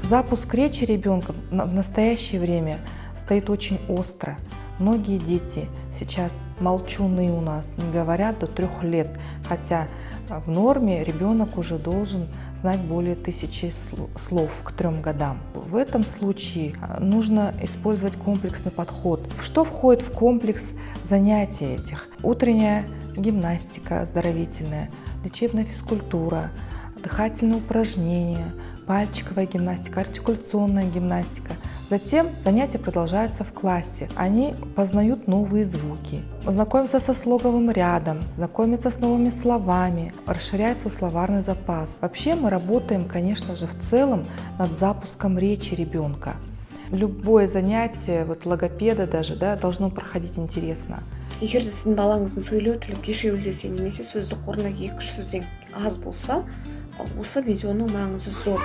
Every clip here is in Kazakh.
Запуск речи ребенка в настоящее время стоит очень остро. Многие дети сейчас молчуны у нас, не говорят до 3 лет, хотя в норме ребенок уже должен знать более 1000 слов к 3 годам. В этом случае нужно использовать комплексный подход. Что входит в комплекс занятий этих? Утренняя гимнастика оздоровительная, лечебная физкультура, дыхательные упражнения, пальчиковая гимнастика, артикуляционная гимнастика. Затем занятия продолжаются в классе. Они познают новые звуки, знакомятся со слоговым рядом, знакомятся с новыми словами, расширяет свой словарный запас. Вообще мы работаем, конечно же, в целом над запуском речи ребенка. Любое занятие, вот логопеда даже, да, должно проходить интересно. Егер де сіздің балаңыздың сөйлеу тілі кешеуілдесе немесе сөздік қорында 2-3 сөзден аз болса, осы видеоның маңызы зор.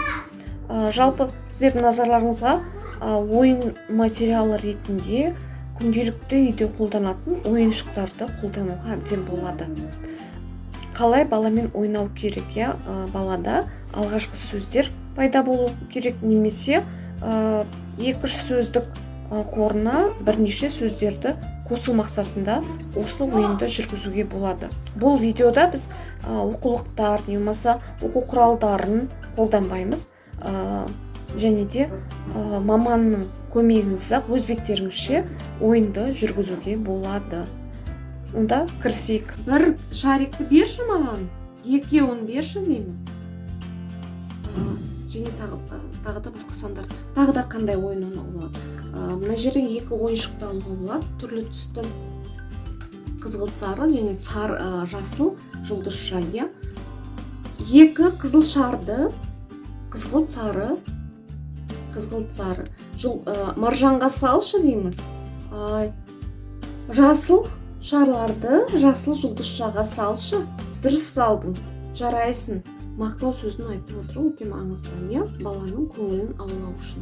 Жалпы сіздердің назарларыңызға ойын материалы ретінде күнделікті үйде қолданатын ойыншықтарды қолдануға әбден болады. Қалай баламен ойнау керек, балада алғашқы сөздер пайда болу керек, немесе 2-3 сөздік қорына бірнеше сөздерді қосу мақсатында осы ойынды жүргізуге болады. Бұл видеода біз оқулықтар, немесе оқу құралдарын қолданбаймыз, және де маманның көмегінсіз өз беттеріңізше ойынды жүргізуге болады. Онда кірісейік. Бір шарикті берші маған, 2-ін берші дейміз. Және тағы да басқа сандар. Тағы да қандай ойын ойнауға болады. Мына жерден 2 ойыншықты алуға болады. Түрлі түсті қызғылт сары және жасыл жұлдызша. 2 қызыл шарды қызғылт сары маржанға салшы дейміз. Жасыл шарларды жасыл жұлдызшаға салшы. Дұрыс салдың, жарайсың. Мақтау сөзін айтып отыру өте маңызды, баланың көңілін аулау үшін.